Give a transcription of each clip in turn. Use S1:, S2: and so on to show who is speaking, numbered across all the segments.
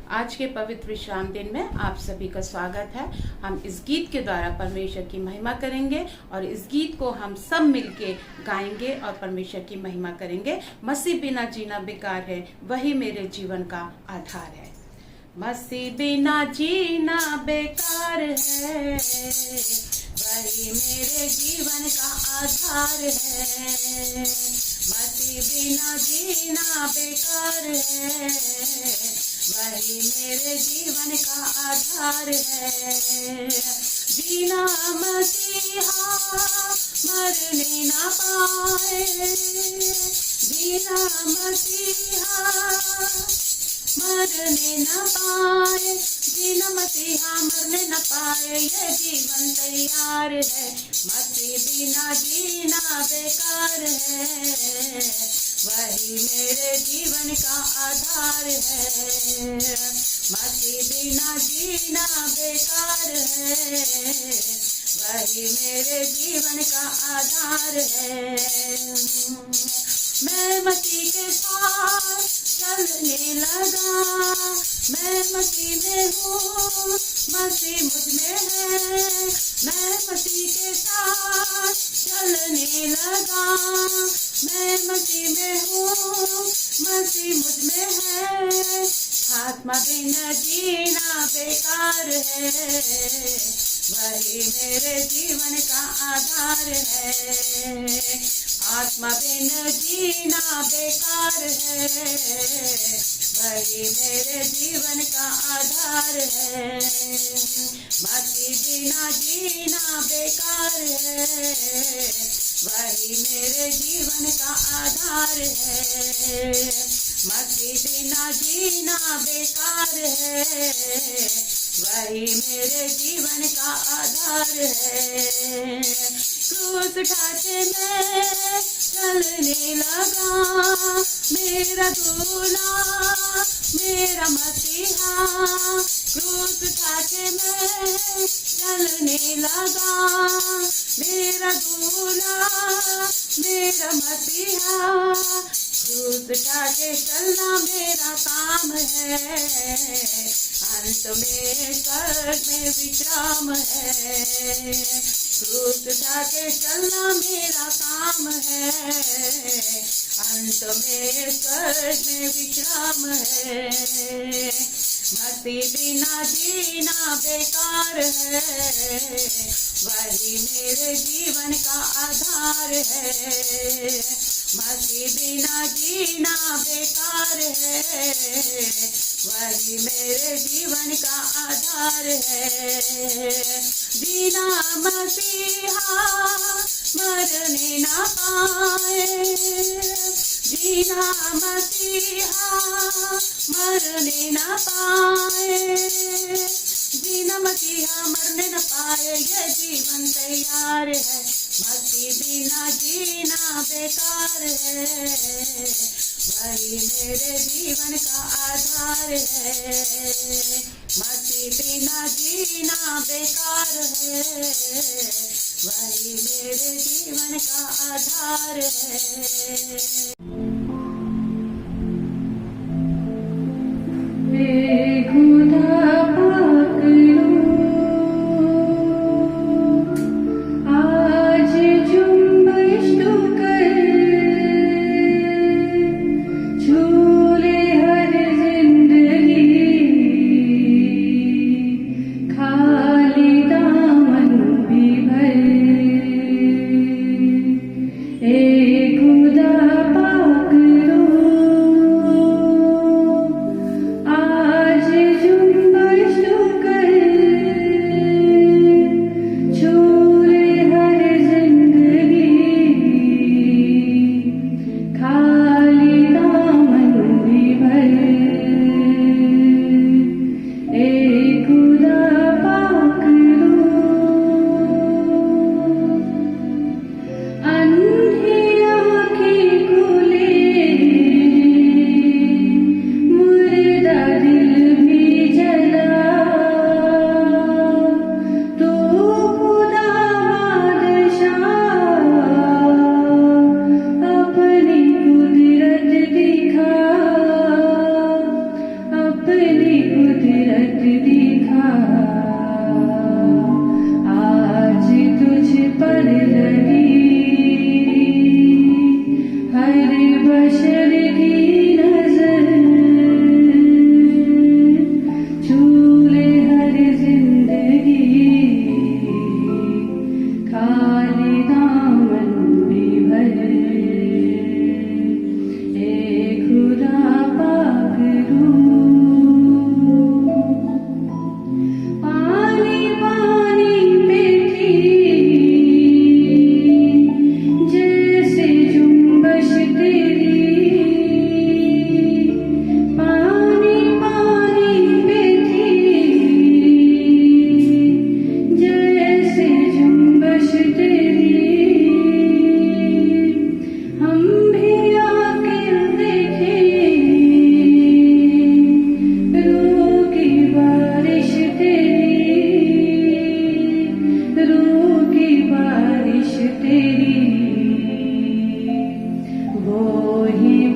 S1: आज के पवित्र विश्राम दिन में आप सभी का स्वागत है। हम इस गीत के द्वारा परमेश्वर की महिमा करेंगे और इस गीत को हम सब मिलके गाएंगे और परमेश्वर की महिमा करेंगे। मसीह बिना जीना बेकार है, वही मेरे जीवन का आधार है। मसीह बिना जीना बेकार है, वही मेरे जीवन का आधार है। मसीह बिना जीना बेकार है, वही मेरे जीवन का आधार है। जीना मसीहा मरने ना पाए, जीना मसीहा मरने न पाए, जीना मसीहा मरने न पाए, ये जीवन तैयार है। मसीह बिना जीना बेकार है, वही मेरे जीवन का आधार है। मसीह बिना जीना बेकार है, वही मेरे जीवन का आधार है। मैं मसीह के साथ चलने लगा, मैं मसीह में हूँ, मसीह मुझ में है। मैं मसीह के साथ चलने लगा, मैं मसीह में हूँ, मसीह मुझ में है। आत्मा बिना जीना बेकार है, वही मेरे जीवन का आधार है। आत्मा बिन जीना बेकार है, वही मेरे जीवन का आधार है। मसीह बिना जीना बेकार है, वही मेरे जीवन का आधार है। मसीह बिना जीना बेकार है, वही मेरे जीवन का आधार है। क्रूस उठाते मैं चलने लगा, मेरा दूल्हा मेरा मसीहा। क्रूस उठाते मैं चलने लगा, मेरा दूल्हा मेरा मसीहा। क्रूस उठा के चलना मेरा काम है, अंत में स्वर्ग में विश्राम है। क्रूस उठा के चलना मेरा काम है, अंत में स्वर्ग में विश्राम है। मसीह बिना जीना बेकार है, वही मेरे जीवन का आधार है। मसीह बिना जीना बेकार है, वही मेरे जीवन का आधार है। जीना मसीहा मरने ना पाए, जीना मसीहा मरने ना पाए, जीना मसीहा मरने न पाए, ये जीवन तैयार है। मसीह बिना जीना बेकार है, वही मेरे जीवन का आधार है। मसीह बिना जीना बेकार है, वही मेरे जीवन का आधार है।
S2: खुदा पाक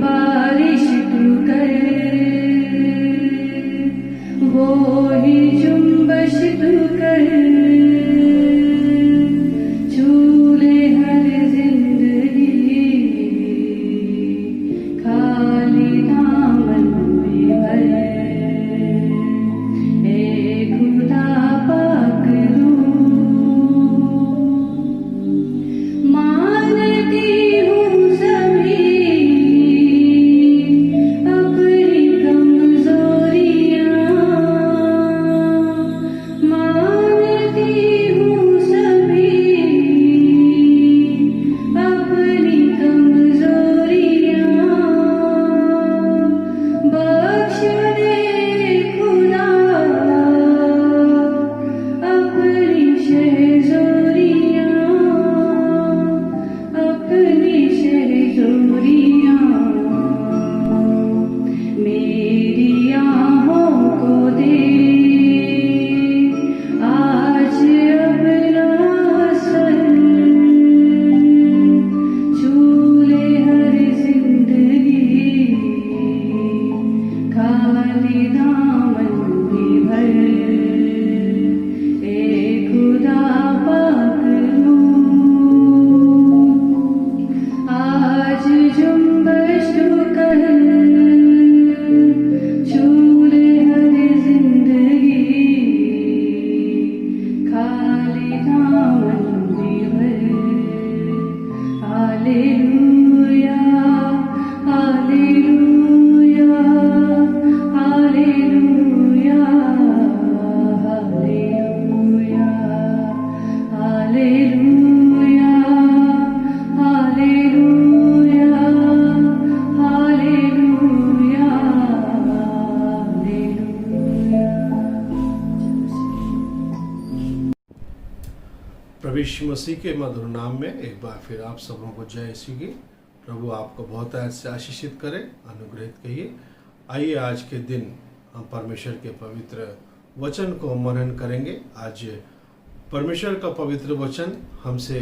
S2: बारिश तू कर, वो ही जुम्बश तू कर, झूले हर जिंदगी खाली दामन में भर। ए खुदा पाक मानती हूँ सभी अपनी कमजोरियाँ, मानती हूँ सभी अपनी कमजोरियाँ। बख्श दे खुदा अपनी शहज़ोरियाँ, अपनी शहज़ोरियाँ। मेरी आँखों को दे आज अपना सर, झूले हर जिंदगी खाली दामन में भर। ए खुदा पाक आज जुम्बश तू कर, झूले हर जिंदगी खाली दामन में भर। Hallelujah hallelujah hallelujah hallelujah hallelujah hallelujah hallelujah hallelujah.
S3: प्रभु यीशु मसीह के मधुर नाम में एक बार फिर आप सबों को जय यीशु की। प्रभु आपको बहुत ऐसे आशीषित करे, अनुग्रहित कहिए। आइए आज के दिन हम परमेश्वर के पवित्र वचन को मनन करेंगे। आज परमेश्वर का पवित्र वचन हमसे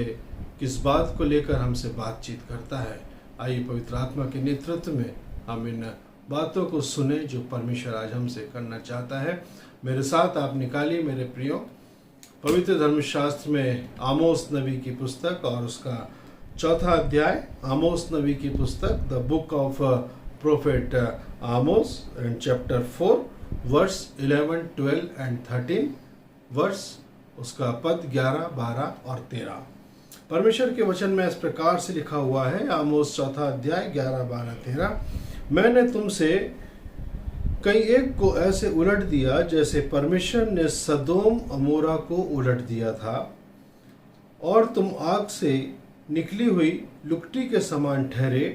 S3: किस बात को लेकर हमसे बातचीत करता है। आइए पवित्र आत्मा के नेतृत्व में हम इन बातों को सुने जो परमेश्वर आज हमसे करना चाहता है। मेरे साथ आप निकालिए मेरे प्रियो पवित्र धर्मशास्त्र में आमोस नबी की पुस्तक और उसका 4था अध्याय। आमोस नबी की पुस्तक the book of prophet Amos and chapter 4 verse 11, 12 and 13 verse उसका पद 11, 12 और 13। परमेश्वर के वचन में इस प्रकार से लिखा हुआ है। आमोस 4था अध्याय 11, 12, 13। मैंने तुमसे कई एक को ऐसे उलट दिया जैसे परमेश्वर ने सदोम अमोरा को उलट दिया था, और तुम आग से निकली हुई लुकटी के समान ठहरे,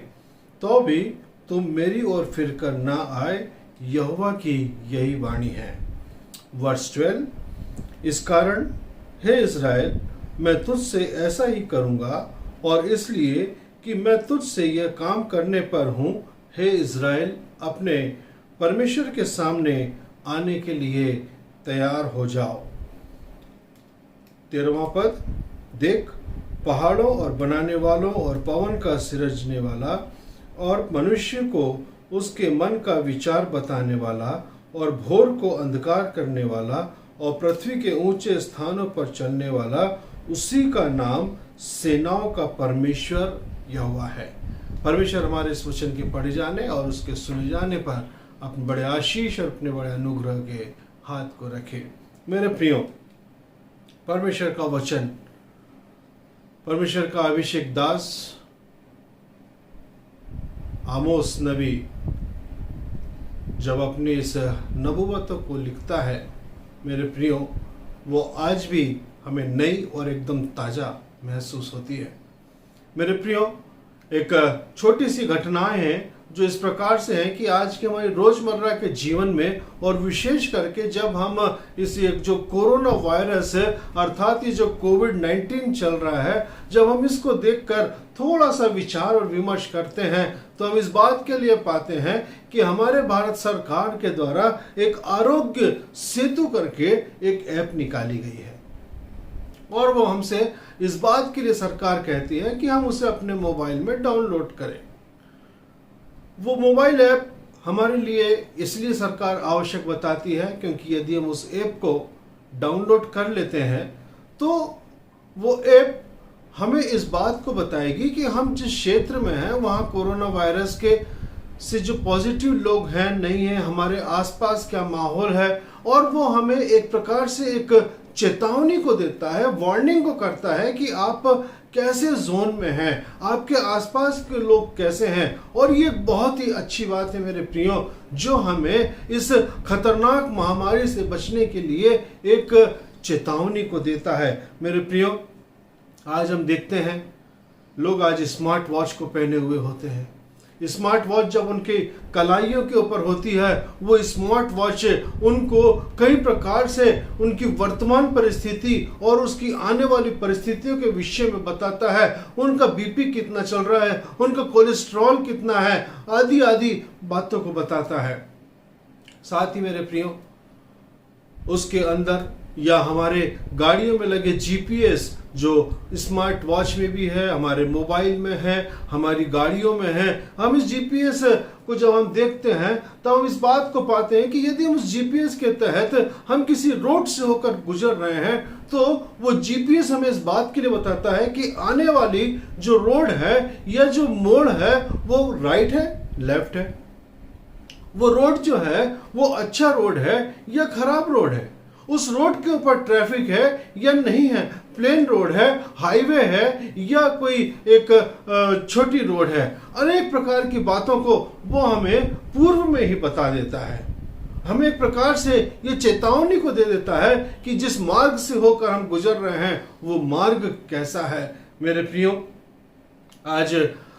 S3: तो भी तुम मेरी ओर फिरकर ना आए, यहोवा की यही वाणी है। वर्स 12। इस कारण हे इज़राइल, मैं तुझसे ऐसा ही करूँगा, और इसलिए कि मैं तुझसे यह काम करने पर हूँ, हे इज़राइल, अपने परमेश्वर के सामने आने के लिए तैयार हो जाओ। 13वां पद। देख, पहाड़ों और बनाने वालों और पवन का सिरजने वाला और मनुष्य को उसके मन का विचार बताने वाला और भोर को अंधकार करने वाला और पृथ्वी के ऊंचे स्थानों पर चलने वाला, उसी का नाम सेनाओं का परमेश्वर यहोवा है। परमेश्वर हमारे इस वचन के पढ़े जाने और उसके सुने जाने पर अपने बड़े आशीष और अपने बड़े अनुग्रह के हाथ को रखे। मेरे प्रियो, परमेश्वर का वचन, परमेश्वर का अभिषेक दास आमोस नबी जब अपनी इस नबूवत को लिखता है, मेरे प्रियो, वो आज भी हमें नई और एकदम ताज़ा महसूस होती है। मेरे प्रियो, एक छोटी सी घटनाएं हैं जो इस प्रकार से हैं कि आज के हमारे रोजमर्रा के जीवन में, और विशेष करके जब हम इस जो कोरोना वायरस है अर्थात ये जो कोविड-19 चल रहा है, जब हम इसको देखकर थोड़ा सा विचार और विमर्श करते हैं तो हम इस बात के लिए पाते हैं कि हमारे भारत सरकार के द्वारा एक आरोग्य सेतु करके एक ऐप निकाली गई है, और वो हमसे इस बात के लिए सरकार कहती है कि हम उसे अपने मोबाइल में डाउनलोड करें। वो मोबाइल ऐप हमारे लिए इसलिए सरकार आवश्यक बताती है क्योंकि यदि हम उस ऐप को डाउनलोड कर लेते हैं तो वो ऐप हमें इस बात को बताएगी कि हम जिस क्षेत्र में हैं वहाँ कोरोना वायरस के से जो पॉजिटिव लोग हैं नहीं हैं, हमारे आसपास क्या माहौल है, और वो हमें एक प्रकार से एक चेतावनी को देता है, वार्निंग को करता है कि आप कैसे जोन में हैं, आपके आसपास के लोग कैसे हैं। और ये बहुत ही अच्छी बात है मेरे प्रियो, जो हमें इस खतरनाक महामारी से बचने के लिए एक चेतावनी को देता है। मेरे प्रियो, आज हम देखते हैं लोग आज स्मार्ट वॉच को पहने हुए होते हैं। स्मार्ट वॉच जब उनके कलाइयों के ऊपर होती है, वो स्मार्ट वॉच उनको कई प्रकार से उनकी वर्तमान परिस्थिति और उसकी आने वाली परिस्थितियों के विषय में बताता है। उनका बीपी कितना चल रहा है, उनका कोलेस्ट्रॉल कितना है, आदि आदि बातों को बताता है। साथ ही मेरे प्रियो, उसके अंदर या हमारे गाड़ियों में लगे जीपीएस जो स्मार्ट वॉच में भी है, हमारे मोबाइल में है, हमारी गाड़ियों में है, हम इस जीपीएस को जब हम देखते हैं तो हम इस बात को पाते हैं कि यदि हम उस जीपीएस के तहत हम किसी रोड से होकर गुजर रहे हैं तो वो जीपीएस हमें इस बात के लिए बताता है कि आने वाली जो रोड है या जो मोड़ है वो राइट है, लेफ्ट है, वो रोड जो है वो अच्छा रोड है या खराब रोड है, उस रोड के ऊपर ट्रैफिक है या नहीं है, प्लेन रोड है, हाईवे है या कोई एक छोटी रोड है। अनेक प्रकार की बातों को वो हमें पूर्व में ही बता देता है। हमें एक प्रकार से ये चेतावनी को दे देता है कि जिस मार्ग से होकर हम गुजर रहे हैं वो मार्ग कैसा है। मेरे प्रियो, आज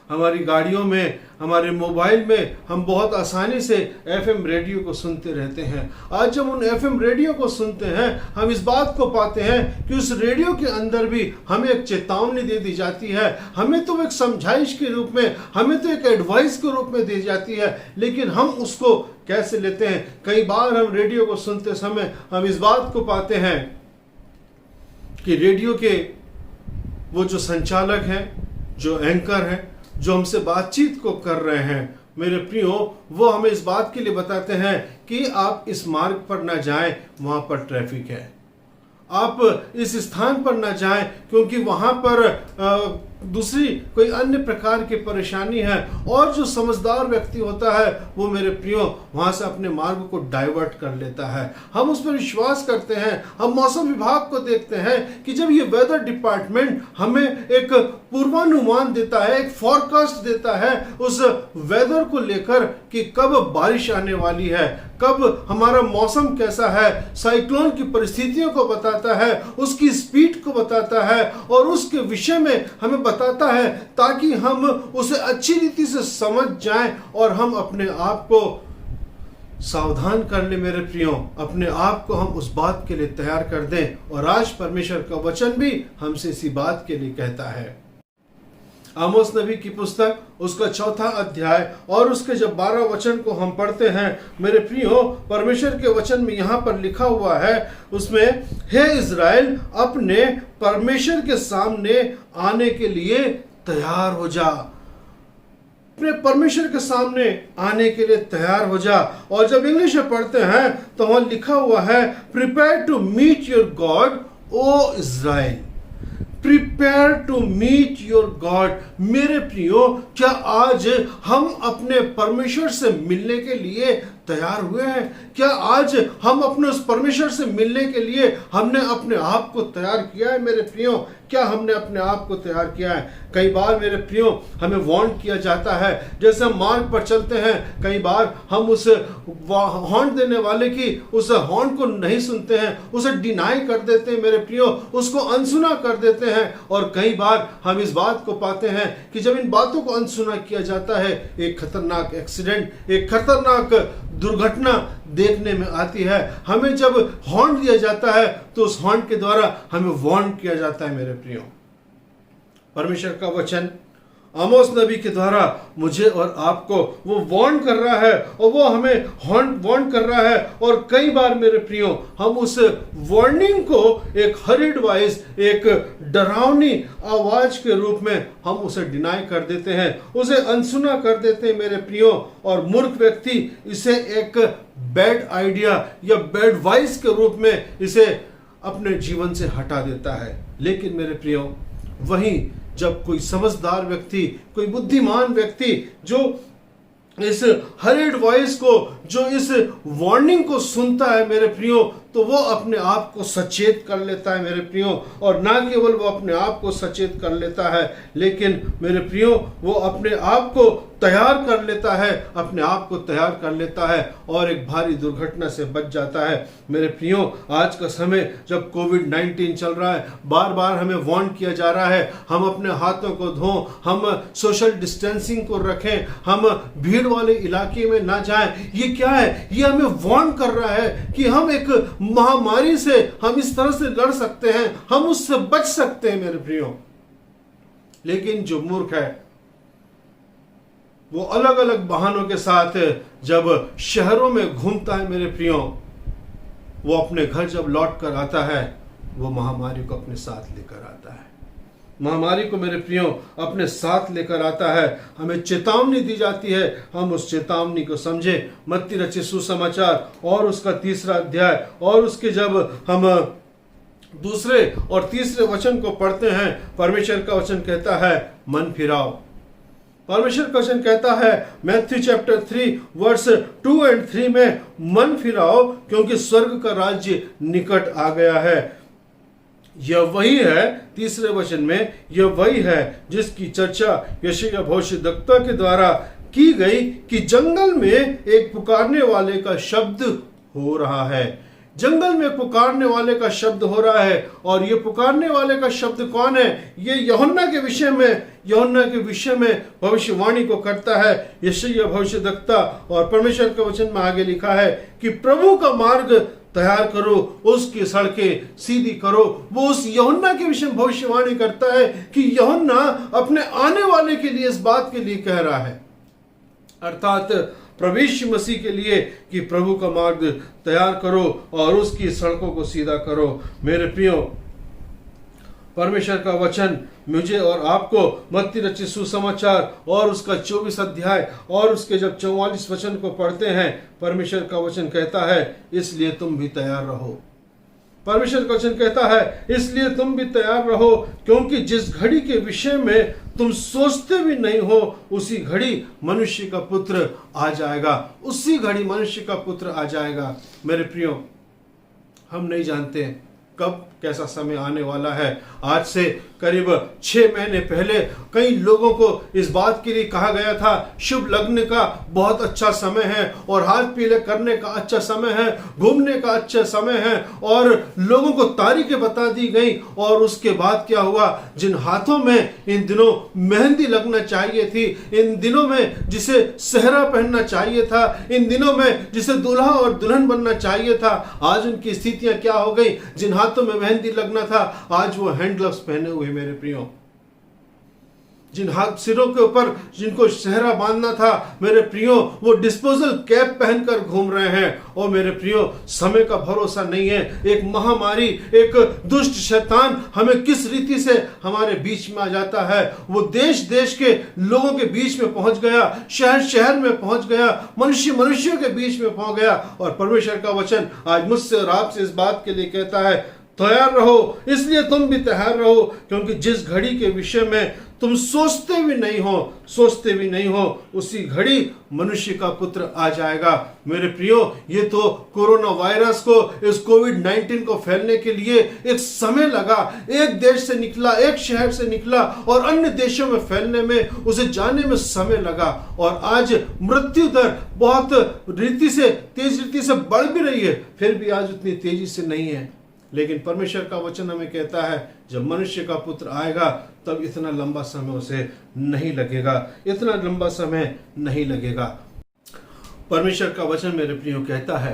S3: हमारी गाड़ियों में, हमारे मोबाइल में हम बहुत आसानी से एफएम रेडियो को सुनते रहते हैं। आज जब उन एफएम रेडियो को सुनते हैं हम इस बात को पाते हैं कि उस रेडियो के अंदर भी हमें एक चेतावनी दे दी जाती है, हमें तो एक समझाइश के रूप में, हमें तो एक एडवाइस के रूप में दी जाती है, लेकिन हम उसको कैसे लेते हैं। कई बार हम रेडियो को सुनते समय हम इस बात को पाते हैं कि रेडियो के वो जो संचालक हैं, जो एंकर हैं, जो हमसे बातचीत को कर रहे हैं, मेरे प्रियो, वो हमें इस बात के लिए बताते हैं कि आप इस मार्ग पर ना जाएं, वहां पर ट्रैफिक है, आप इस स्थान पर ना जाएं क्योंकि वहां पर दूसरी कोई अन्य प्रकार की परेशानी है। और जो समझदार व्यक्ति होता है वो मेरे प्रियो वहां से अपने मार्ग को डाइवर्ट कर लेता है। हम उस पर विश्वास करते हैं। हम मौसम विभाग को देखते हैं कि जब ये वेदर डिपार्टमेंट हमें एक पूर्वानुमान देता है, एक फॉरकास्ट देता है उस वेदर को लेकर कि कब बारिश आने वाली है, कब हमारा मौसम कैसा है, साइक्लोन की परिस्थितियों को बताता है, उसकी स्पीड को बताता है और उसके विषय में हमें बताता है ताकि हम उसे अच्छी रीति से समझ जाएं और हम अपने आप को सावधान कर ले। मेरे प्रियो, अपने आप को हम उस बात के लिए तैयार कर दें। और आज परमेश्वर का वचन भी हमसे इसी बात के लिए कहता है। आमोस नबी की पुस्तक उसका 4 अध्याय और उसके जब 12 वचन को हम पढ़ते हैं मेरे प्रियो, परमेश्वर के वचन में यहाँ पर लिखा हुआ है उसमें, हे इज़राइल, अपने परमेश्वर के सामने आने के लिए तैयार हो जा। अपने परमेश्वर के सामने आने के लिए तैयार हो जा। और जब इंग्लिश में पढ़ते हैं तो वहां लिखा हुआ है, prepare to meet your God O Israel, prepare to meet your God. मेरे प्रियो, क्या आज हम अपने परमेश्वर से मिलने के लिए तैयार हुए हैं? क्या आज हम अपने उस परमेश्वर से मिलने के लिए हमने अपने आप को तैयार किया है? मेरे प्रियो, क्या हमने अपने आप को तैयार किया है? कई बार मेरे प्रियो हमें वार्न किया जाता है, जैसे हम मार्ग पर चलते हैं, कई बार हम उस हॉर्न देने वाले की उस हॉर्न को नहीं सुनते हैं, उसे डिनाई कर देते हैं मेरे प्रियो, उसको अनसुना कर देते हैं। और कई बार हम इस बात को पाते हैं कि जब इन बातों को अनसुना किया जाता है, एक खतरनाक एक्सीडेंट, एक खतरनाक दुर्घटना देखने में आती है। हमें जब हॉर्न दिया जाता है तो उस हॉर्न के द्वारा हमें वार्न किया जाता है। मेरे प्रियो, परमेश्वर का वचन आमोस नबी के द्वारा मुझे और आपको वो वार्न कर रहा है और वो हमें वार्न कर रहा है। और कई बार मेरे प्रियो हम उस वार्निंग को एक हरिड वॉइस, एक डरावनी आवाज के रूप में हम उसे डिनाई कर देते हैं, उसे अनसुना कर देते हैं मेरे प्रियो। और मूर्ख व्यक्ति इसे एक बैड आइडिया या बैड वॉइस के रूप में इसे अपने जीवन से हटा देता है। लेकिन मेरे प्रियो वहीं जब कोई समझदार व्यक्ति, कोई बुद्धिमान व्यक्ति जो इस हरिड वॉइस को, जो इस वार्निंग को सुनता है मेरे प्रियो, तो वो अपने आप को सचेत कर लेता है मेरे प्रियो। और ना केवल वो अपने आप को सचेत कर लेता है, लेकिन मेरे प्रियो वो अपने आप को तैयार कर लेता है, अपने आप को तैयार कर लेता है और एक भारी दुर्घटना से बच जाता है। मेरे प्रियो आज का समय जब कोविड-19 चल रहा है, बार बार हमें वार्न किया जा रहा है, हम अपने हाथों को धों, हम सोशल डिस्टेंसिंग को रखें, हम भीड़ वाले इलाके में ना जाएं। ये क्या है? ये हमें वार्न कर रहा है कि हम एक महामारी से हम इस तरह से लड़ सकते हैं, हम उससे बच सकते हैं मेरे प्रियो। लेकिन जो मूर्ख है वो अलग अलग बहानों के साथ जब शहरों में घूमता है मेरे प्रियो, वो अपने घर जब लौट कर आता है वो महामारी को अपने साथ लेकर आता है। महामारी को मेरे प्रियो अपने साथ लेकर आता है। हमें चेतावनी दी जाती है, हम उस चेतावनी को समझे। मत्ती रचित सुसमाचार और उसका 3रा अध्याय और उसके जब हम 2 और 3 वचन को पढ़ते हैं, परमेश्वर का वचन कहता है मन फिराओ। परमेश्वर का वचन कहता है मैथ्यू चैप्टर 3 वर्स 2 और 3 में, मन फिराओ क्योंकि स्वर्ग का राज्य निकट आ गया है। यह वही है, 3 वचन में, यह वही है जिसकी चर्चा यशायाह भविष्यद्वक्ता के द्वारा की गई कि जंगल में एक पुकारने वाले का शब्द हो रहा है। जंगल में पुकारने वाले का शब्द हो रहा है। और ये पुकारने वाले का शब्द कौन है? ये यूहन्ना के विषय में भविष्यवाणी को करता है यशायाह भविष्यद्वक्ता। और परमेश्वर के वचन में आगे लिखा है कि प्रभु का मार्ग तैयार करो, उसकी सड़कें सीधी करो। वो उस यूहन्ना के विषय में भविष्यवाणी करता है कि यूहन्ना अपने आने वाले के लिए इस बात के लिए कह रहा है, अर्थात प्रभु यीशु मसीह के लिए, कि प्रभु का मार्ग तैयार करो और उसकी सड़कों को सीधा करो। मेरे प्रियो, परमेश्वर का वचन मुझे और आपको मत्ती रचित सुसमाचार और उसका 24 अध्याय और उसके जब 44 वचन को पढ़ते हैं, परमेश्वर का वचन कहता है इसलिए तुम भी तैयार रहो। परमेश्वर का वचन कहता है इसलिए तुम भी तैयार रहो, क्योंकि जिस घड़ी के विषय में तुम सोचते भी नहीं हो, उसी घड़ी मनुष्य का पुत्र आ जाएगा। उसी घड़ी मनुष्य का पुत्र आ जाएगा। मेरे प्रियो, हम नहीं जानते कब कैसा समय आने वाला है। आज से करीब 6 महीने पहले कई लोगों को इस बात के लिए कहा गया था शुभ लग्न का बहुत अच्छा समय है और हाथ पीले करने का अच्छा समय है, घूमने का अच्छा समय है, और लोगों को तारीखें बता दी गई। और उसके बाद क्या हुआ? जिन हाथों में इन दिनों मेहंदी लगना चाहिए थी, इन दिनों में जिसे सेहरा पहनना चाहिए था, इन दिनों में जिसे दूल्हा और दुल्हन बनना चाहिए था, आज उनकी स्थितियां क्या हो गई? जिन हाथों में मेहंदी लगना था, आज वो हैंड ग्लव्स पहने हुए मेरे प्रियो। जिन हाथ सिरों के ऊपर जिनको सेहरा बांधना था मेरे प्रियो, वो डिस्पोजल कैप पहनकर घूम रहे हैं। और मेरे प्रियो, समय का भरोसा नहीं है। एक महामारी, एक दुष्ट शैतान हमें किस रीति से हमारे बीच में आ जाता है। वो देश देश के लोगों के बीच में पहुंच गया, शहर शहर में पहुंच गया, मनुष्य मनुष्यों के बीच में पहुंच गया। और परमेश्वर का वचन आज मुझसे और आपसे इस बात के लिए कहता है तैयार रहो, इसलिए तुम भी तैयार रहो, क्योंकि जिस घड़ी के विषय में तुम सोचते भी नहीं हो उसी घड़ी मनुष्य का पुत्र आ जाएगा। मेरे प्रियो, ये तो कोरोना वायरस को, इस कोविड-19 को फैलने के लिए एक समय लगा। एक देश से निकला, एक शहर से निकला और अन्य देशों में फैलने में, उसे जाने में समय लगा। और आज मृत्यु दर बहुत तेज रीति से बढ़ भी रही है, फिर भी आज उतनी तेजी से नहीं है। लेकिन परमेश्वर का वचन हमें कहता है जब मनुष्य का पुत्र आएगा तब इतना लंबा समय उसे नहीं लगेगा, इतना लंबा समय नहीं लगेगा। परमेश्वर का वचन मेरे प्रियो कहता है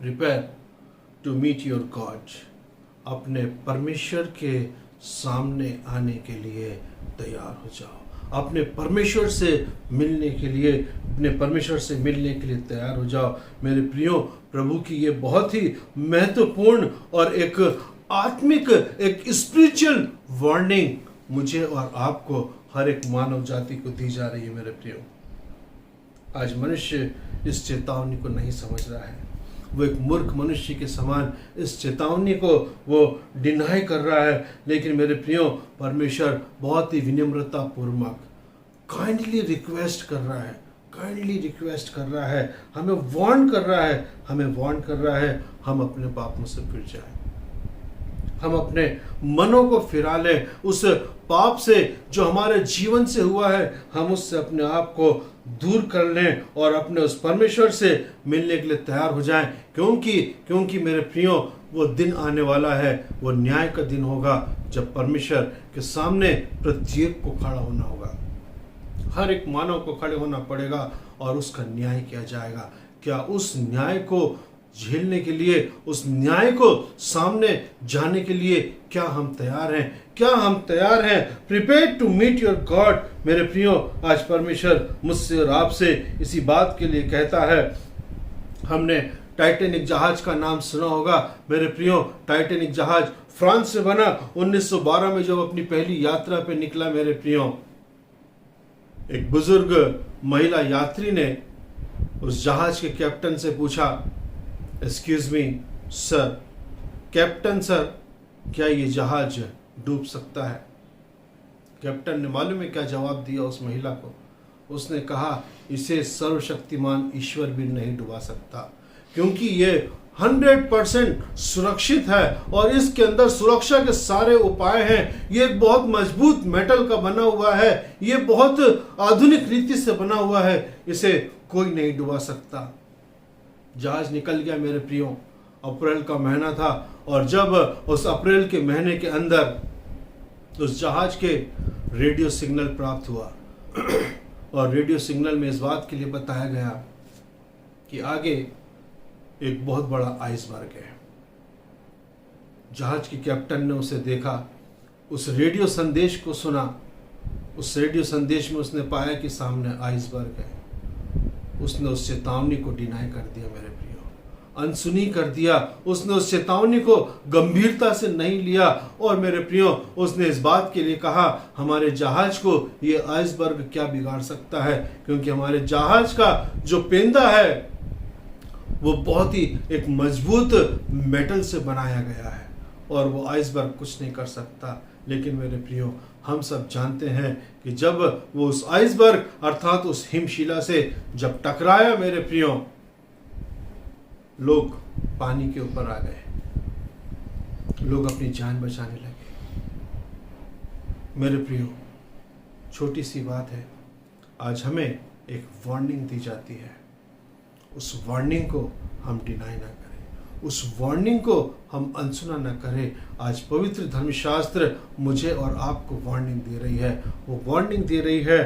S3: prepare to meet your God. अपने परमेश्वर के सामने आने के लिए तैयार हो जाओ। अपने परमेश्वर से मिलने के लिए, अपने परमेश्वर से मिलने के लिए तैयार हो जाओ। मेरे प्रियो, प्रभु की ये बहुत ही महत्वपूर्ण और एक आत्मिक, एक स्पिरिचुअल वार्निंग मुझे और आपको, हर एक मानव जाति को दी जा रही है। मेरे प्रियो, आज मनुष्य इस चेतावनी को नहीं समझ रहा है। वो एक मूर्ख मनुष्य के समान इस चेतावनी को वो डिनाई कर रहा है। लेकिन मेरे प्रियो, परमेश्वर बहुत ही विनम्रता पूर्वक काइंडली रिक्वेस्ट कर रहा है, काइंडली रिक्वेस्ट कर रहा है, हमें वार्न कर रहा है, हमें वार्न कर रहा है, हम अपने पापों से फिर जाएं, हम अपने मनों को फिरा लें उस पाप से जो हमारे जीवन से हुआ है। हम उससे अपने आप को दूर कर लें और अपने उस परमेश्वर से मिलने के लिए तैयार हो जाएं। क्योंकि मेरे प्रियो, वो दिन आने वाला है, वो न्याय का दिन होगा, जब परमेश्वर के सामने प्रत्येक को खड़ा होना होगा। हर एक मानव को खड़े होना पड़ेगा और उसका न्याय किया जाएगा। क्या उस न्याय को झेलने के लिए, उस न्याय को सामने जाने के लिए क्या हम तैयार हैं? क्या हम तैयार हैं? Prepare to meet your God. मेरे प्रियो, आज परमेश्वर मुझसे और आपसे इसी बात के लिए कहता है। हमने टाइटैनिक जहाज का नाम सुना होगा। मेरे प्रियो, टाइटैनिक जहाज फ्रांस से बना। 1912 में जब अपनी पहली यात्रा पे निकला, मेरे प्रियो, एक बुजुर्ग महिला यात्री ने उस जहाज के कैप्टन से पूछा, excuse me sir, captain sir, क्या ये जहाज डूब सकता है? कैप्टन ने मालूम है क्या जवाब दिया उस महिला को? उसने कहा, इसे सर्वशक्तिमान ईश्वर भी नहीं डुबा सकता, क्योंकि ये 100% सुरक्षित है और इसके अंदर सुरक्षा के सारे उपाय हैं। ये एक बहुत मजबूत मेटल का बना हुआ है, ये बहुत आधुनिक रीति से बना हुआ है, इसे कोई नहीं डुबा सकता। जहाज निकल गया। मेरे प्रियो, अप्रैल का महीना था और जब उस अप्रैल के महीने के अंदर उस जहाज के रेडियो सिग्नल प्राप्त हुआ और रेडियो सिग्नल में इस बात के लिए बताया गया कि आगे एक बहुत बड़ा आइसबर्ग है। जहाज के कैप्टन ने उसे देखा, उस रेडियो संदेश को सुना। उस रेडियो संदेश में उसने पाया कि सामने आइसबर्ग है। उसने उस चेतावनी को डिनाई कर दिया। मेरे प्रियो, अनसुनी कर दिया। उसने उस चेतावनी को गंभीरता से नहीं लिया और मेरे प्रियो, उसने इस बात के लिए कहा, हमारे जहाज को ये आइसबर्ग क्या बिगाड़ सकता है? क्योंकि हमारे जहाज का जो पेंदा है वो बहुत ही एक मजबूत मेटल से बनाया गया है और वो आइसबर्ग कुछ नहीं कर सकता। लेकिन मेरे प्रियो, हम सब जानते हैं कि जब वो उस आइसबर्ग अर्थात उस हिमशिला से जब टकराया, मेरे प्रियो, लोग पानी के ऊपर आ गए, लोग अपनी जान बचाने लगे। मेरे प्रियो, छोटी सी बात है, आज हमें एक वार्निंग दी जाती है। उस वार्निंग को हम डिनाई ना करें, उस वार्निंग को हम अनसुना न करें। आज पवित्र धर्मशास्त्र मुझे और आपको वार्निंग दे रही है। वो वार्निंग दे रही है,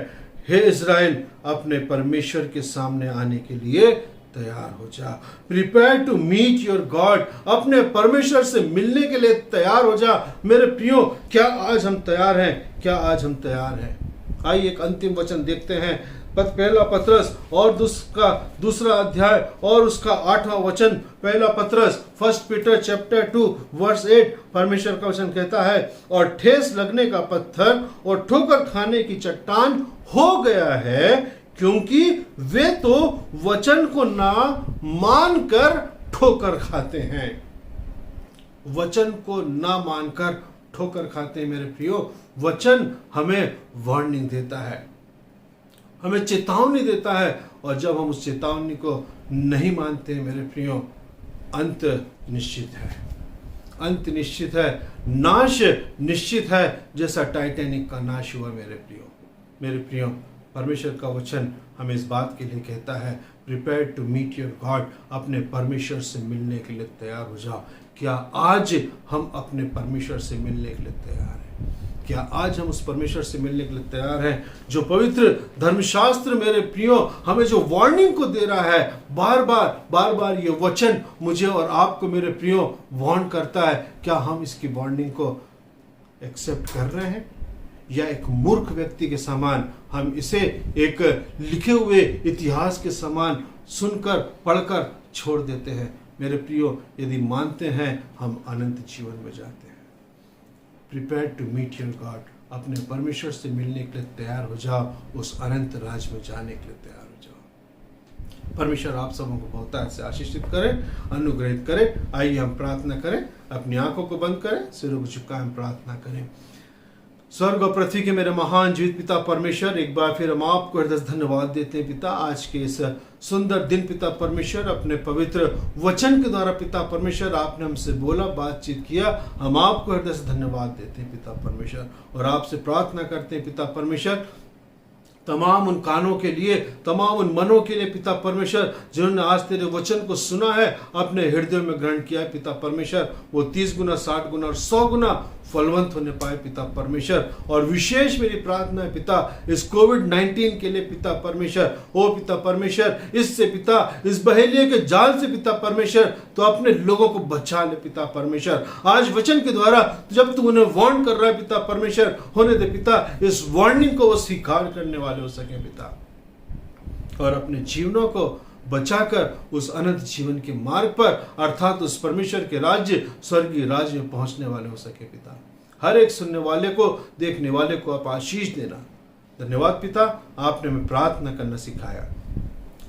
S3: हे इज़राइल, अपने परमेश्वर के सामने आने के लिए तैयार हो जा। Prepare to meet your God. अपने परमेश्वर से मिलने के लिए तैयार हो जा। मेरे प्रियो, क्या आज हम तैयार हैं? क्या आज हम तैयार हैं? आइए एक अंतिम वचन देखते हैं। पहला पत्रस और दूसरा अध्याय और उसका 8वां वचन। पहला पत्रस 1 पीटर चैप्टर 2 वर्स 8। परमेश्वर का वचन कहता है, और ठेस लगने का पत्थर और ठोकर खाने की चट्टान हो गया है, क्योंकि वे तो वचन को ना मानकर ठोकर खाते हैं। वचन को ना मानकर ठोकर खाते हैं। मेरे प्रियो, वचन हमें वार्निंग देता है, हमें चेतावनी देता है, और जब हम उस चेतावनी को नहीं मानते हैं, मेरे प्रियो, अंत निश्चित है, अंत निश्चित है, नाश निश्चित है, जैसा टाइटैनिक का नाश हुआ। मेरे प्रियो, परमेश्वर का वचन हमें इस बात के लिए कहता है, prepare to meet your God. अपने परमेश्वर से मिलने के लिए तैयार हो जाओ। क्या आज हम अपने परमेश्वर से मिलने के लिए तैयार हैं? क्या आज हम उस परमेश्वर से मिलने के लिए तैयार हैं जो पवित्र धर्मशास्त्र, मेरे प्रियो, हमें जो वार्निंग को दे रहा है? बार बार ये वचन मुझे और आपको, मेरे प्रियो, वार्न करता है। क्या हम इसकी वार्निंग को एक्सेप्ट कर रहे हैं, या एक मूर्ख व्यक्ति के समान हम इसे एक लिखे हुए इतिहास के समान सुनकर पढ़कर छोड़ देते हैं। मेरे प्रियो, यदि मानते हैं हम अनंत जीवन में जाते हैं। Prepare to meet your God, अपने परमेश्वर से मिलने के लिए तैयार हो जाओ, उस अनंत राज में जाने के लिए तैयार हो जाओ। परमेश्वर आप सबों को बहुत से आशीषित करे, अनुग्रहित करे। आइए हम प्रार्थना करें, अपनी आंखों को बंद करें, सिरों को झुकाएं, हम प्रार्थना करें। स्वर्ग और पृथ्वी के मेरे महान जीवित पिता परमेश्वर, एक बार फिर हम आपको हृदय से धन्यवाद देते हैं पिता, आज के इस सुंदर दिन पिता परमेश्वर, अपने पवित्र वचन के द्वारा पिता परमेश्वर आपने हमसे बोला, बातचीत किया। हम आपको हृदय से धन्यवाद देते हैं पिता परमेश्वर, और आपसे प्रार्थना करते हैं पिता परमेश्वर, तमाम उन कानों के लिए, तमाम उन मनों के लिए पिता परमेश्वर जिन्होंने आज तेरे वचन को सुना है, अपने हृदय में ग्रहण किया है पिता परमेश्वर, वो 30 गुना 60 गुना और 100 गुना फलवंत होने पाए पिता परमेश्वर। और विशेष मेरी प्रार्थना है पिता, इस कोविड-19 के लिए पिता परमेश्वर, ओ पिता परमेश्वर, इससे पिता, इस बहेलिये के जाल से पिता परमेश्वर, तो अपने लोगों को बचा ले पिता परमेश्वर। आज वचन के द्वारा जब तू उन्हें वार्न कर रहा है पिता परमेश्वर, होने दे पिता, इस वार्निंग को वो स्वीकार करने वाले हो सके पिता, और अपने जीवनों को बचाकर उस अनंत जीवन के मार्ग पर, अर्थात उस परमेश्वर के राज्य, स्वर्गीय राज्य में पहुंचने वाले हो सके पिता। हर एक सुनने वाले को, देखने वाले को आप आशीष देना। धन्यवाद पिता, आपने हमें प्रार्थना करना सिखाया।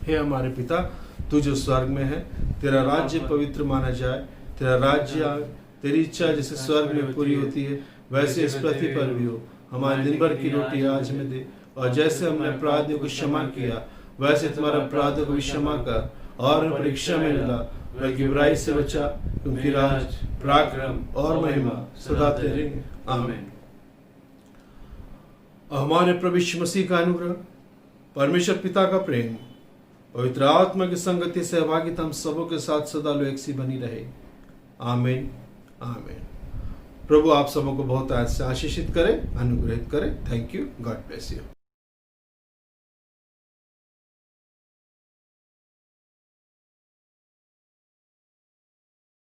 S3: हे हमारे पिता, तू जो स्वर्ग में है, तेरा राज्य पवित्र माना जाए, तेरा राज्य आए, तेरी इच्छा जैसे स्वर्ग में पूरी होती है वैसे इस पृथ्वी पर भी हो। हमारे दिन भर की रोटी आज हमें दे, और जैसे हमने अपराधियों को क्षमा किया वैसे तुम्हारे अपराधों को भी क्षमा कर, और हमें परीक्षा में न ला बल्कि बुराई से बचा, क्योंकि राज, पराक्रम और महिमा सदा तेरे हैं। आमीन। हमारे प्रभु यीशु मसीह का अनुग्रह, परमेश्वर पिता का प्रेम, पवित्र आत्मा की संगति, सहभागिता हम सबों के साथ सदा लो एक सी बनी रहे। आमीन, आमीन। प्रभु आप सबों को बहुत आशीषित करे, अनुग्रहित करे। Thank you. God bless you.